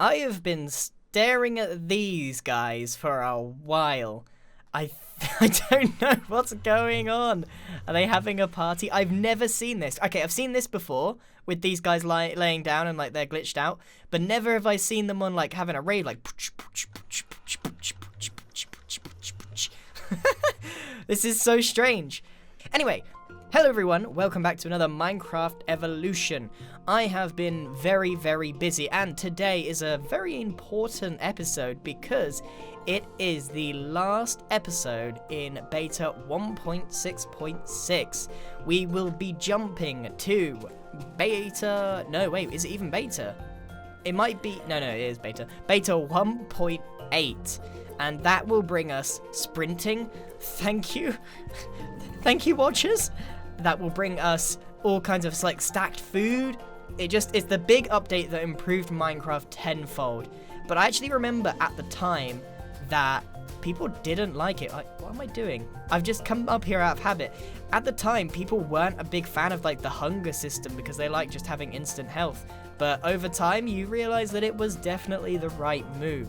I have been staring at these guys for a while. I I don't know what's going on. Are they having a party? I've never seen this. Okay, I've seen this before with these guys laying down and like they're glitched out, but never have I seen them on like having a raid like. This is so strange. Anyway, hello everyone, welcome back to another Minecraft Evolution. I have been very, very busy, and today is a very important episode because it is the last episode in beta 1.6.6. We will be jumping to beta... No, wait, is it even beta? It might be... No, it is beta. Beta 1.8. And that will bring us sprinting. Thank you. Thank you, watchers. That will bring us all kinds of like stacked food. It's the big update that improved Minecraft tenfold. But I actually remember at the time that people didn't like it. Like, what am I doing? I've just come up here out of habit. At the time, people weren't a big fan of like the hunger system because they like just having instant health. But over time, you realize that it was definitely the right move.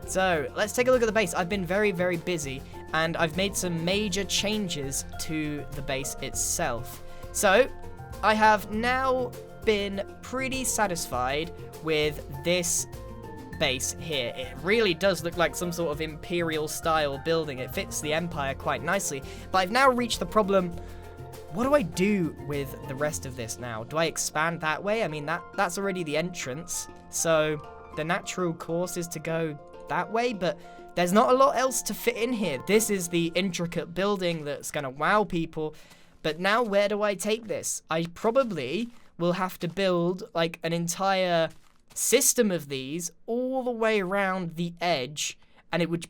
So let's take a look at the base. I've been very, very busy, and I've made some major changes to the base itself. So I have now been pretty satisfied with this base here. It really does look like some sort of imperial style building. It fits the empire quite nicely, but I've now reached the problem. What do I do with the rest of this now? Do I expand that way? I mean, that's already the entrance, so the natural course is to go that way, but there's not a lot else to fit in here. This is the intricate building that's gonna wow people, but now where do I take this? I probably will have to build like an entire system of these all the way around the edge, and it would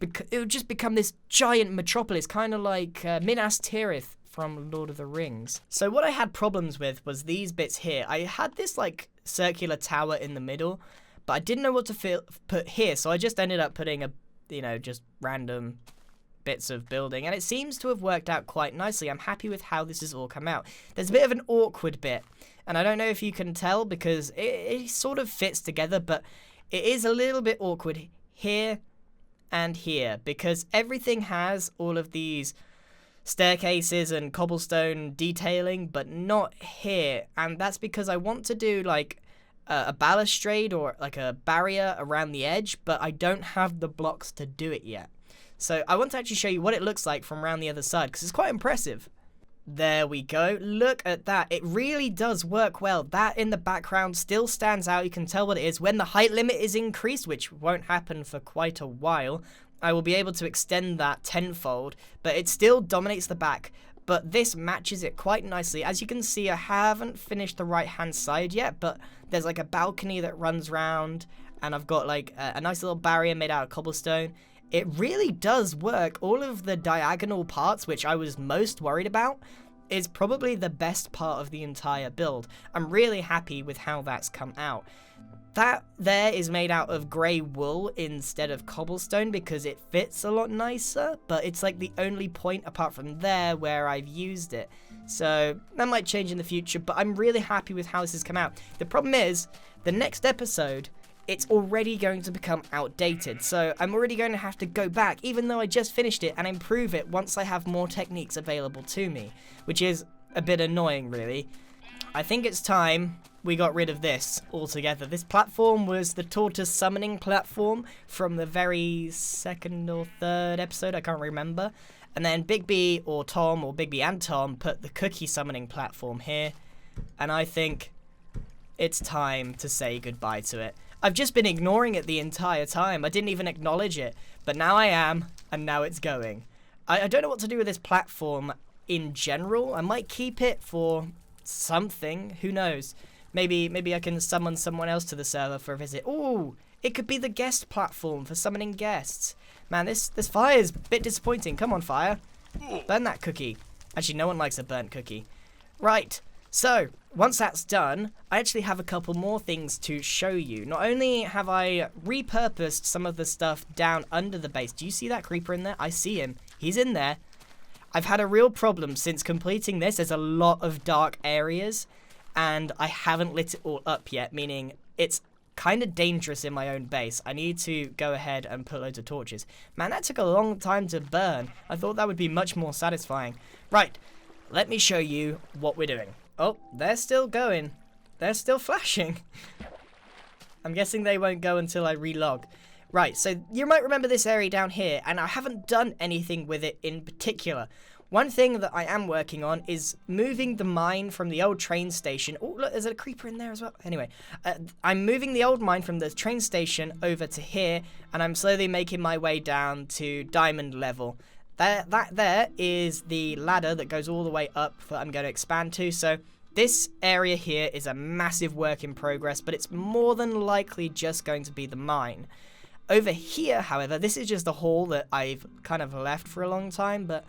just become this giant metropolis, kind of like Minas Tirith from Lord of the Rings. So what I had problems with was these bits here. I had this like circular tower in the middle, but I didn't know what to put here, so I just ended up putting just random bits of building, and it seems to have worked out quite nicely. I'm happy with how this has all come out. There's a bit of an awkward bit, and I don't know if you can tell because it sort of fits together, but it is a little bit awkward here and here because everything has all of these staircases and cobblestone detailing, but not here, and that's because I want to do like a balustrade or like a barrier around the edge, but I don't have the blocks to do it yet. So I want to actually show you what it looks like from around the other side because it's quite impressive. There we go. Look at that. It really does work well. That in the background still stands out. You can tell what it is. When the height limit is increased, which won't happen for quite a while, I will be able to extend that tenfold, but it still dominates the back. But this matches it quite nicely. As you can see, I haven't finished the right-hand side yet, but there's like a balcony that runs round, and I've got like a nice little barrier made out of cobblestone. It really does work. All of the diagonal parts, which I was most worried about, is probably the best part of the entire build. I'm really happy with how that's come out. That there is made out of grey wool instead of cobblestone because it fits a lot nicer, but it's like the only point apart from there where I've used it. So that might change in the future, but I'm really happy with how this has come out. The problem is, the next episode, it's already going to become outdated, so I'm already going to have to go back, even though I just finished it, and improve it once I have more techniques available to me, which is a bit annoying, really. I think it's time we got rid of this altogether. This platform was the tortoise summoning platform from the very second or third episode, I can't remember. And then Big B or Tom, or Big B and Tom, put the cookie summoning platform here. And I think it's time to say goodbye to it. I've just been ignoring it the entire time. I didn't even acknowledge it. But now I am, and now it's going. I don't know what to do with this platform in general. I might keep it for something. Who knows? Maybe I can summon someone else to the server for a visit. Ooh, it could be the guest platform for summoning guests. Man, this fire is a bit disappointing. Come on, fire. Burn that cookie. Actually, no one likes a burnt cookie. Right. So, once that's done, I actually have a couple more things to show you. Not only have I repurposed some of the stuff down under the base. Do you see that creeper in there? I see him. He's in there. I've had a real problem since completing this. There's a lot of dark areas, and I haven't lit it all up yet, meaning it's kind of dangerous in my own base. I need to go ahead and put loads of torches. Man, that took a long time to burn. I thought that would be much more satisfying. Right, let me show you what we're doing. Oh, they're still going. They're still flashing. I'm guessing they won't go until I relog. Right, so you might remember this area down here, and I haven't done anything with it in particular. One thing that I am working on is moving the mine from the old train station. Oh, look, there's a creeper in there as well. Anyway, I'm moving the old mine from the train station over to here, and I'm slowly making my way down to diamond level. That there is the ladder that goes all the way up that I'm going to expand to. So this area here is a massive work in progress, but it's more than likely just going to be the mine. Over here, however, this is just a hall that I've kind of left for a long time, but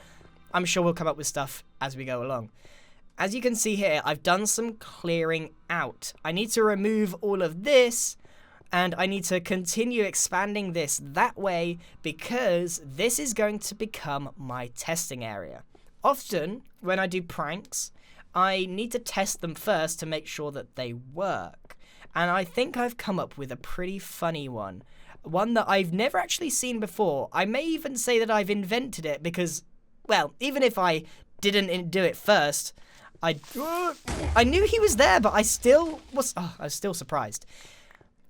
I'm sure we'll come up with stuff as we go along. As you can see here, I've done some clearing out. I need to remove all of this, and I need to continue expanding this that way because this is going to become my testing area. Often, when I do pranks, I need to test them first to make sure that they work. And I think I've come up with a pretty funny one. One that I've never actually seen before. I may even say that I've invented it because, well, even if I didn't do it first, I knew he was there, but I was still surprised.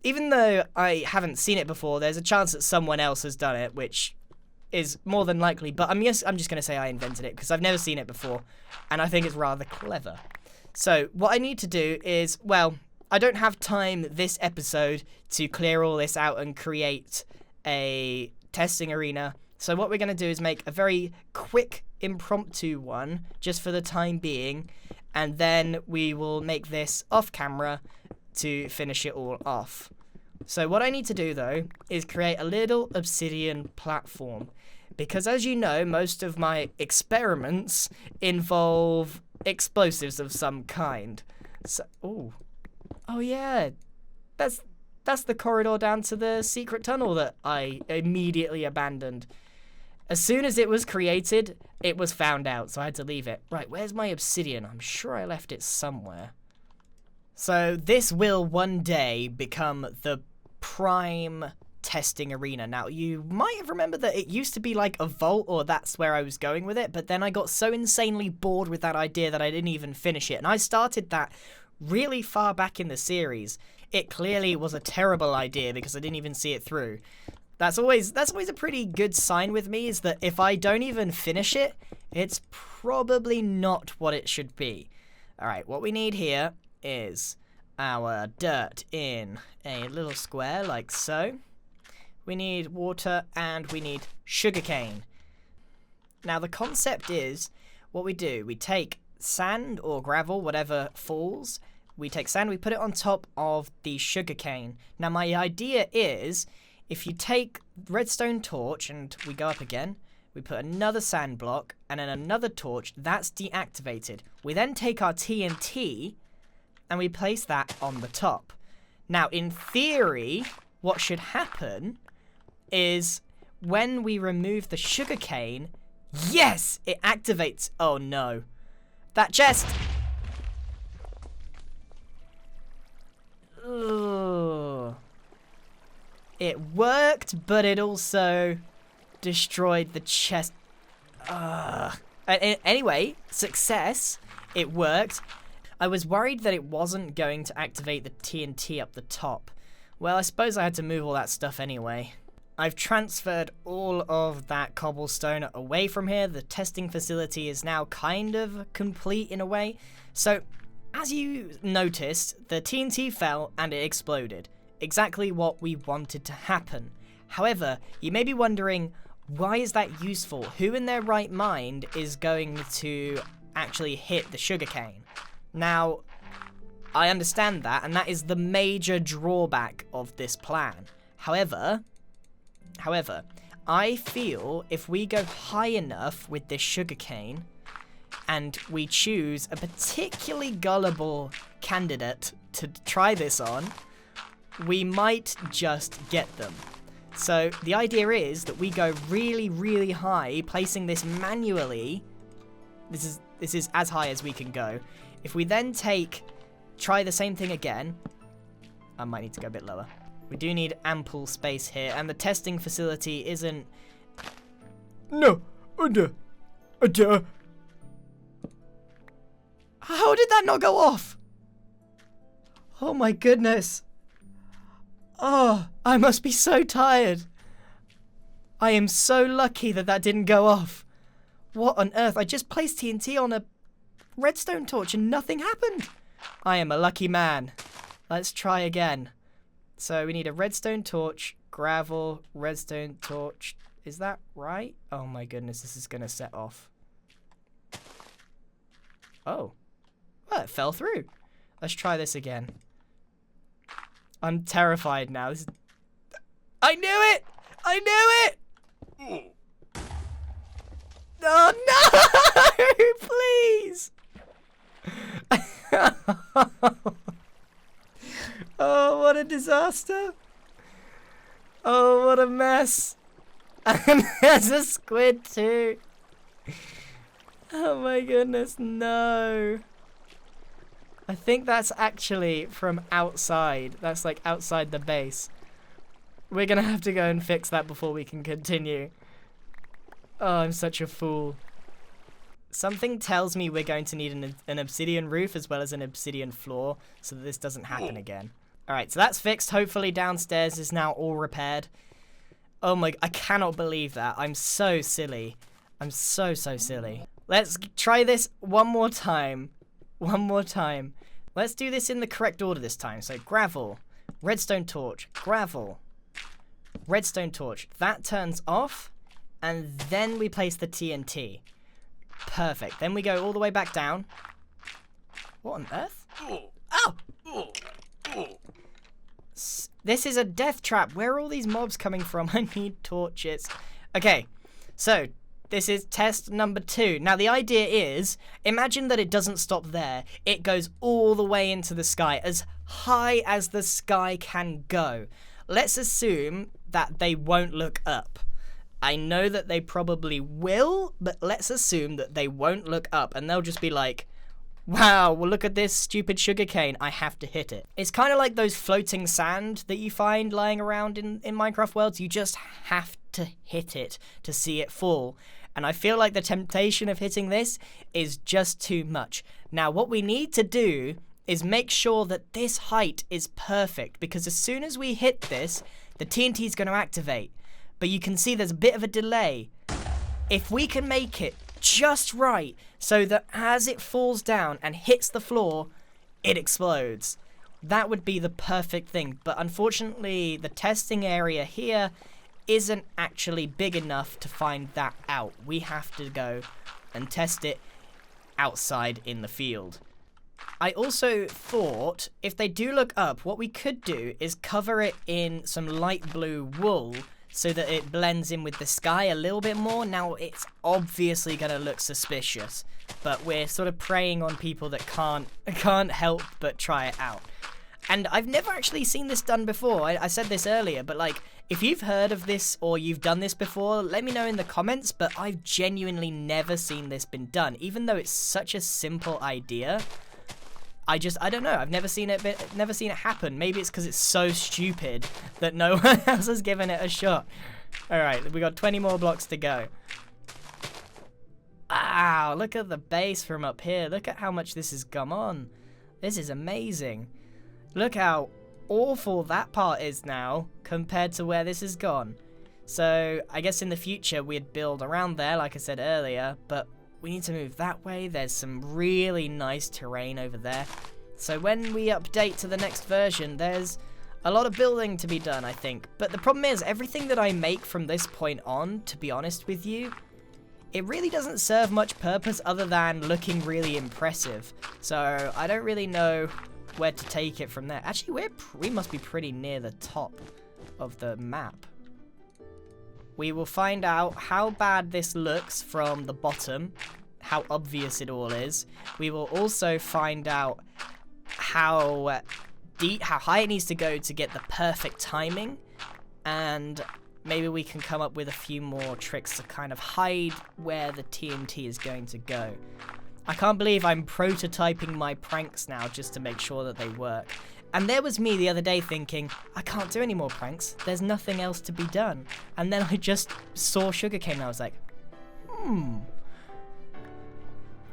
Even though I haven't seen it before, there's a chance that someone else has done it, which is more than likely, but I'm just going to say I invented it because I've never seen it before, and I think it's rather clever. So what I need to do is, well, I don't have time this episode to clear all this out and create a testing arena. So what we're going to do is make a very quick impromptu one just for the time being. And then we will make this off camera to finish it all off. So what I need to do though is create a little obsidian platform. Because as you know, most of my experiments involve explosives of some kind. So, oh yeah, that's the corridor down to the secret tunnel that I immediately abandoned. As soon as it was created, it was found out, so I had to leave it. Right, where's my obsidian? I'm sure I left it somewhere. So this will one day become the prime testing arena. Now, you might have remembered that it used to be like a vault, or that's where I was going with it, but then I got so insanely bored with that idea that I didn't even finish it, and I started that really far back in the series. It clearly was a terrible idea because I didn't even see it through. That's always a pretty good sign with me, is that if I don't even finish it, it's probably not what it should be. Alright, what we need here is our dirt in a little square like so. We need water and we need sugarcane. Now the concept is, what we do, we take sand or gravel, whatever falls. We take sand, we put it on top of the sugarcane. Now my idea is, if you take redstone torch and we go up again, we put another sand block and then another torch, that's deactivated. We then take our TNT and we place that on the top. Now in theory, what should happen is when we remove the sugarcane, yes, it activates. Oh no. That chest! Ugh. It worked, but it also destroyed the chest. Anyway, success. It worked. I was worried that it wasn't going to activate the TNT up the top. Well, I suppose I had to move all that stuff anyway. I've transferred all of that cobblestone away from here. The testing facility is now kind of complete in a way. So, as you noticed, the TNT fell and it exploded. Exactly what we wanted to happen. However, you may be wondering, why is that useful? Who in their right mind is going to actually hit the sugarcane? Now, I understand that, and that is the major drawback of this plan. However, I feel if we go high enough with this sugarcane, and we choose a particularly gullible candidate to try this on, we might just get them. So the idea is that we go really, really high, placing this manually. This is as high as we can go. If we then try the same thing again, I might need to go a bit lower. We do need ample space here, and the testing facility isn't... No! How did that not go off? Oh my goodness. Oh, I must be so tired. I am so lucky that that didn't go off. What on earth? I just placed TNT on a redstone torch and nothing happened. I am a lucky man. Let's try again. So we need a redstone torch, gravel, redstone torch. Is that right? Oh my goodness, this is going to set off. Oh. Well, it fell through. Let's try this again. I'm terrified now. I knew it! I knew it! Oh no! Please! Oh, what a disaster. Oh, what a mess. And there's a squid too. Oh my goodness, no. I think that's actually from outside. That's like outside the base. We're gonna have to go and fix that before we can continue. Oh, I'm such a fool. Something tells me we're going to need an obsidian roof as well as an obsidian floor so that this doesn't happen again. Alright, so that's fixed. Hopefully downstairs is now all repaired. Oh my, I cannot believe that. I'm so silly. I'm so silly. Let's try this one more time. One more time. Let's do this in the correct order this time. So gravel, redstone torch, gravel, redstone torch. That turns off, and then we place the TNT. Perfect. Then we go all the way back down. What on earth? Oh! This is a death trap. Where are all these mobs coming from? I need torches. Okay, so this is test number 2. Now, the idea is, imagine that it doesn't stop there. It goes all the way into the sky, as high as the sky can go. Let's assume that they won't look up. I know that they probably will, but let's assume that they won't look up, and they'll just be like, wow, well look at this stupid sugarcane, I have to hit it. It's kind of like those floating sand that you find lying around in Minecraft worlds. You just have to hit it to see it fall. And I feel like the temptation of hitting this is just too much. Now, what we need to do is make sure that this height is perfect, because as soon as we hit this, the TNT is going to activate. But you can see there's a bit of a delay. If we can make it just right so that as it falls down and hits the floor, it explodes, that would be the perfect thing. But unfortunately, the testing area here isn't actually big enough to find that out. We have to go and test it outside in the field. I also thought if they do look up, what we could do is cover it in some light blue wool so that it blends in with the sky a little bit more. Now, it's obviously going to look suspicious, but we're sort of preying on people that can't help but try it out. And I've never actually seen this done before. I said this earlier, but like, if you've heard of this or you've done this before, let me know in the comments, but I've genuinely never seen this been done. Even though it's such a simple idea, I don't know. I've never seen it happen. Maybe it's because it's so stupid that no one else has given it a shot. All right, we got 20 more blocks to go. Wow, look at the base from up here. Look at how much this has come on. This is amazing. Look how awful that part is now compared to where this has gone. So I guess in the future we'd build around there, like I said earlier, but we need to move that way. There's some really nice terrain over there. So when we update to the next version, there's a lot of building to be done, I think. But the problem is, everything that I make from this point on, to be honest with you, it really doesn't serve much purpose other than looking really impressive. So I don't really know where to take it from there. Actually, we must be pretty near the top of the map. We will find out how bad this looks from the bottom, how obvious it all is. We will also find out how high it needs to go to get the perfect timing, and maybe we can come up with a few more tricks to kind of hide where the TNT is going to go. I can't believe I'm prototyping my pranks now just to make sure that they work. And there was me the other day thinking, I can't do any more pranks. There's nothing else to be done. And then I just saw sugarcane and I was like,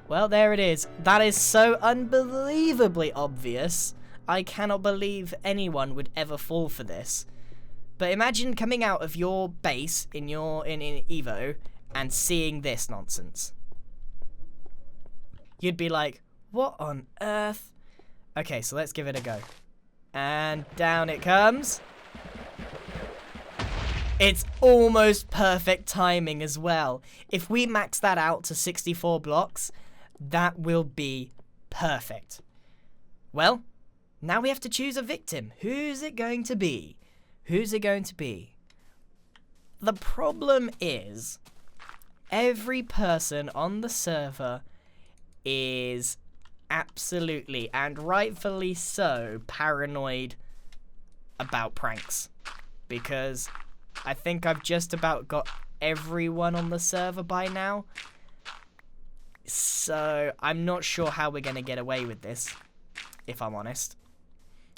Well, there it is. That is so unbelievably obvious. I cannot believe anyone would ever fall for this. But imagine coming out of your base in Evo and seeing this nonsense. You'd be like, what on earth? Okay, so let's give it a go. And down it comes. It's almost perfect timing as well. If we max that out to 64 blocks, that will be perfect. Well, now we have to choose a victim. Who's it going to be? Who's it going to be? The problem is, every person on the server is absolutely, and rightfully so, paranoid about pranks. Because I think I've just about got everyone on the server by now. So I'm not sure how we're going to get away with this, if I'm honest.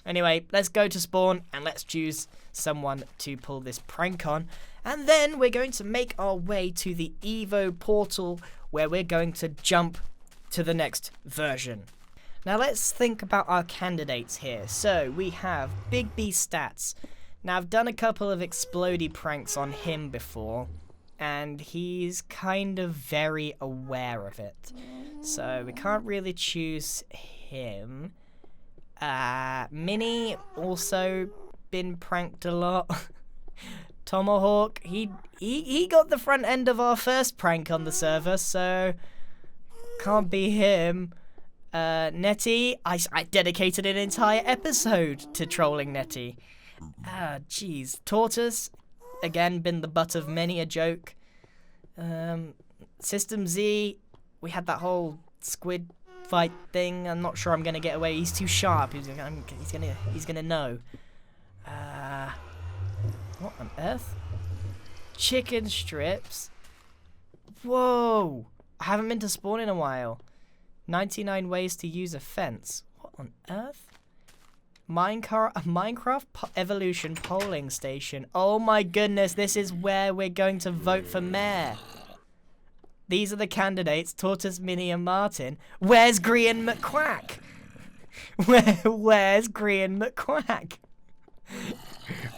Anyway, let's go to spawn and let's choose someone to pull this prank on. And then we're going to make our way to the Evo portal where we're going to jump to the next version. Now let's think about our candidates here. So we have Big B Stats. Now I've done a couple of explodey pranks on him before, and he's kind of very aware of it. So we can't really choose him. Minnie also been pranked a lot. Tomahawk, he got the front end of our first prank on the server, so can't be him. Nettie, I dedicated an entire episode to trolling Nettie. Jeez. Tortoise, again, been the butt of many a joke. System Z, we had that whole squid fight thing. I'm not sure I'm gonna get away. He's too sharp. He's gonna know. What on earth? Chicken strips. Whoa! I haven't been to spawn in a while. 99 ways to use a fence. What on earth? Minecraft Evolution polling station. Oh my goodness, this is where we're going to vote for mayor. These are the candidates, Tortoise, Minnie, and Martin. Where's Grian McQuack? Where's Grian McQuack?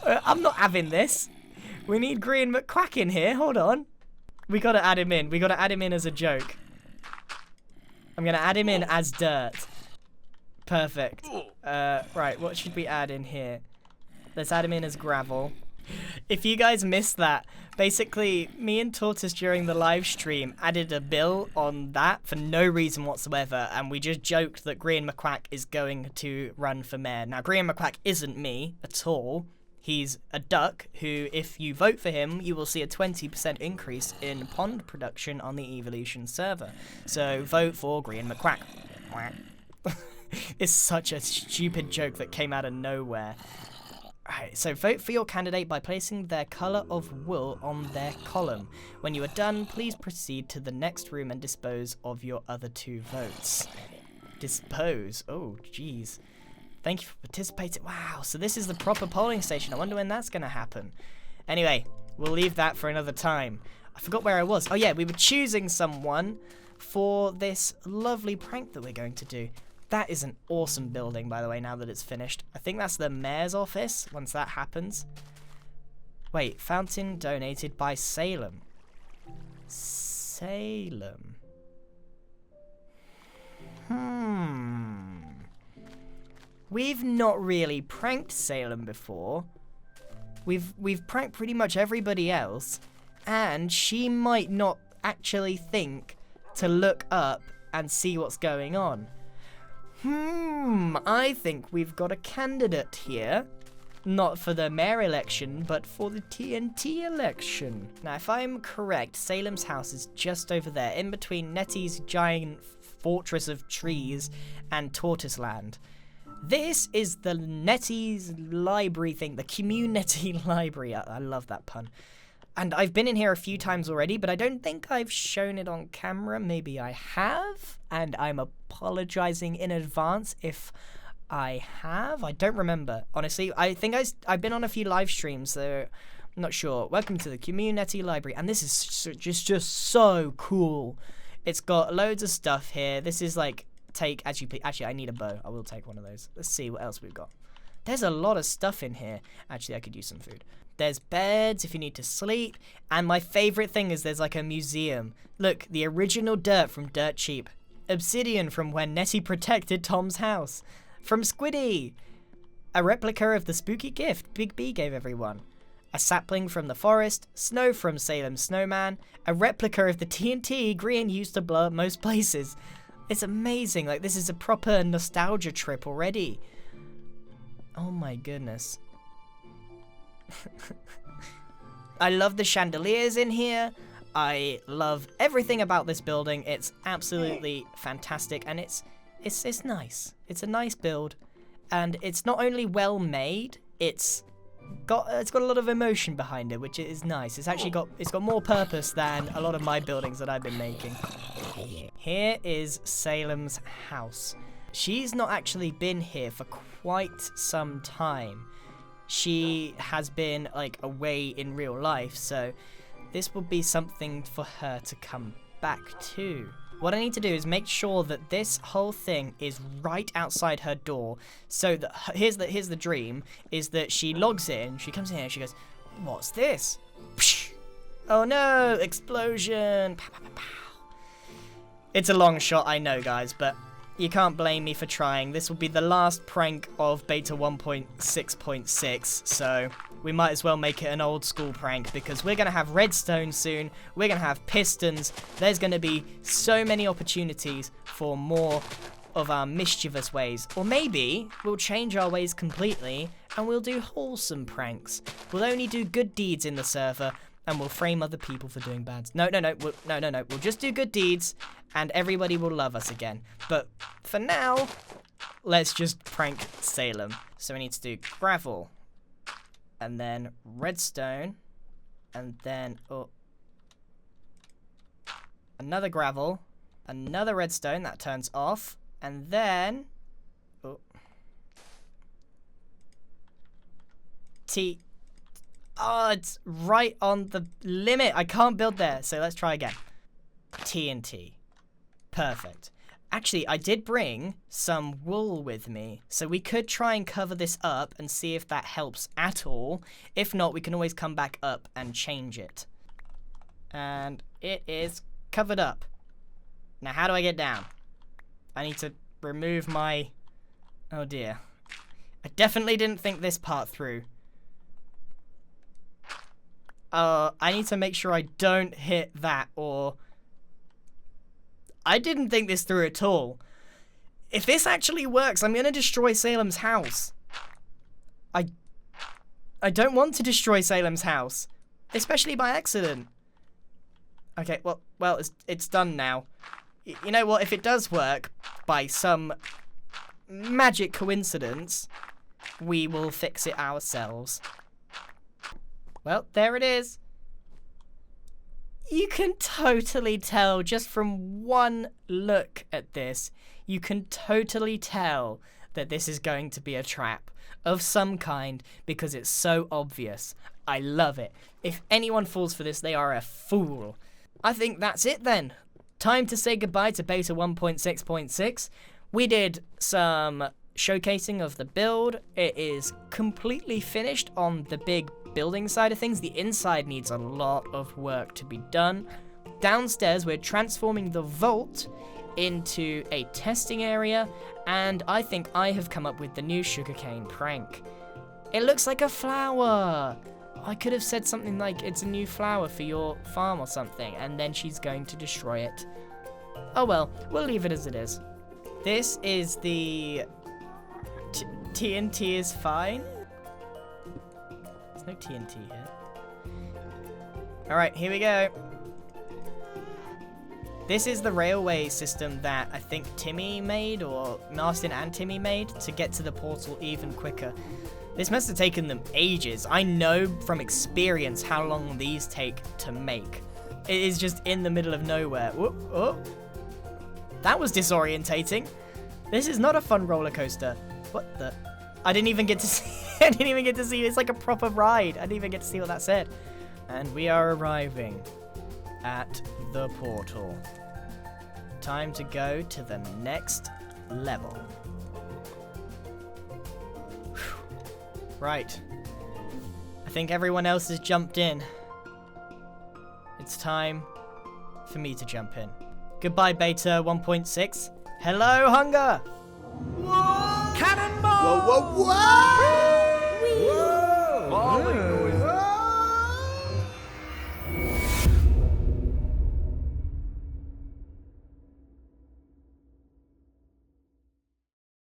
I'm not having this. We need Grian McQuack in here. Hold on. We gotta add him in. We gotta add him in as a joke. I'm gonna add him in as dirt. Perfect. Right, what should we add in here? Let's add him in as gravel. If you guys missed that, basically, me and Tortoise during the live stream added a bill on that for no reason whatsoever, and we just joked that Grian McQuack is going to run for mayor. Now, Grian McQuack isn't me at all. He's a duck who, if you vote for him, you will see a 20% increase in pond production on the Evolution server. So, vote for Grian McQuack. It's such a stupid joke that came out of nowhere. Alright, so vote for your candidate by placing their colour of wool on their column. When you are done, please proceed to the next room and dispose of your other 2 votes. Dispose? Oh, jeez. Thank you for participating. Wow, so this is the proper polling station. I wonder when that's going to happen. Anyway, we'll leave that for another time. I forgot where I was. Oh yeah, we were choosing someone for this lovely prank that we're going to do. That is an awesome building, by the way, now that it's finished. I think that's the mayor's office, once that happens. Wait, fountain donated by Salem. Salem. We've not really pranked Salem before. We've pranked pretty much everybody else, and she might not actually think to look up and see what's going on. I think we've got a candidate here. Not for the mayor election, but for the TNT election. Now, if I'm correct, Salem's house is just over there, in between Nettie's giant fortress of trees and Tortoise Land. This is the Nettie's library thing, the community library. I love that pun. And I've been in here a few times already, but I don't think I've shown it on camera. Maybe I have, and I'm apologizing in advance if I have? I don't remember. Honestly, I think I've been on a few live streams, so I'm not sure. Welcome to the community library. And this is just so cool. It's got loads of stuff here. This is like, take as you please. Actually, I need a bow. I will take one of those. Let's see what else we've got. There's a lot of stuff in here. Actually, I could use some food. There's beds if you need to sleep. And my favorite thing is there's like a museum. Look, the original dirt from Dirt Cheap. Obsidian from when Nessie protected Tom's house. From Squiddy. A replica of the spooky gift Big B gave everyone. A sapling from the forest. Snow from Salem's snowman. A replica of the TNT Grian used to blow up most places. It's amazing. Like, this is a proper nostalgia trip already. Oh my goodness. I love the chandeliers in here. I love everything about this building. It's absolutely fantastic, and it's nice. It's a nice build, and it's not only well made, it's got a lot of emotion behind it, which is nice. It's got more purpose than a lot of my buildings that I've been making. Here is Salem's house. She's not actually been here for quite some time. She has been like away in real life, so this will be something for her to come back to. What I need to do is make sure that this whole thing is right outside her door, so that here's the dream is that she logs in, she comes in here, she goes, "What's this?" Psh! Oh no, explosion. Pow, pow, pow, pow. It's a long shot, I know, guys, but you can't blame me for trying. This will be the last prank of beta 1.6.6, so we might as well make it an old school prank, because we're going to have redstone soon, we're going to have pistons, there's going to be so many opportunities for more of our mischievous ways. Or maybe we'll change our ways completely and we'll do wholesome pranks. We'll only do good deeds in the server, and we'll frame other people for doing bad. No. We'll just do good deeds, and everybody will love us again. But for now, let's just prank Salem. So we need to do gravel, and then redstone, and then another gravel, another redstone that turns off, and then Oh, it's right on the limit. I can't build there, so let's try again. TNT. Perfect. Actually, I did bring some wool with me, so we could try and cover this up and see if that helps at all. If not, we can always come back up and change it. And it is covered up. Now, how do I get down? I need to remove my... Oh, dear. I definitely didn't think this part through. I need to make sure I don't hit that, or... I didn't think this through at all. If this actually works, I'm gonna destroy Salem's house. I don't want to destroy Salem's house, especially by accident. Okay, well, it's done now. You know what? If it does work by some magic coincidence, we will fix it ourselves. Well, there it is. You can totally tell just from one look at this, you can totally tell that this is going to be a trap of some kind because it's so obvious. I love it. If anyone falls for this, they are a fool. I think that's it then. Time to say goodbye to beta 1.6.6. We did some showcasing of the build. It is completely finished on the big building side of things. The inside needs a lot of work to be done. Downstairs, we're transforming the vault into a testing area, and I think I have come up with the new sugarcane prank. It looks like a flower. I could have said something like, it's a new flower for your farm or something, and then she's going to destroy it. Oh well, we'll leave it as it is. This is the... TNT is fine? There's no TNT here. Alright, here we go. This is the railway system that I think Timmy made, or Marston and Timmy made, to get to the portal even quicker. This must have taken them ages. I know from experience how long these take to make. It is just in the middle of nowhere. Whoop, oh. That was disorientating. This is not a fun roller coaster. What the? I didn't even get to see. I didn't even get to see. It's like a proper ride. I didn't even get to see what that said. And we are arriving at the portal. Time to go to the next level. Right. I think everyone else has jumped in. It's time for me to jump in. Goodbye, Beta 1.6. Hello, Hunger! Whoa! Cannonball! Whoa, whoa, whoa!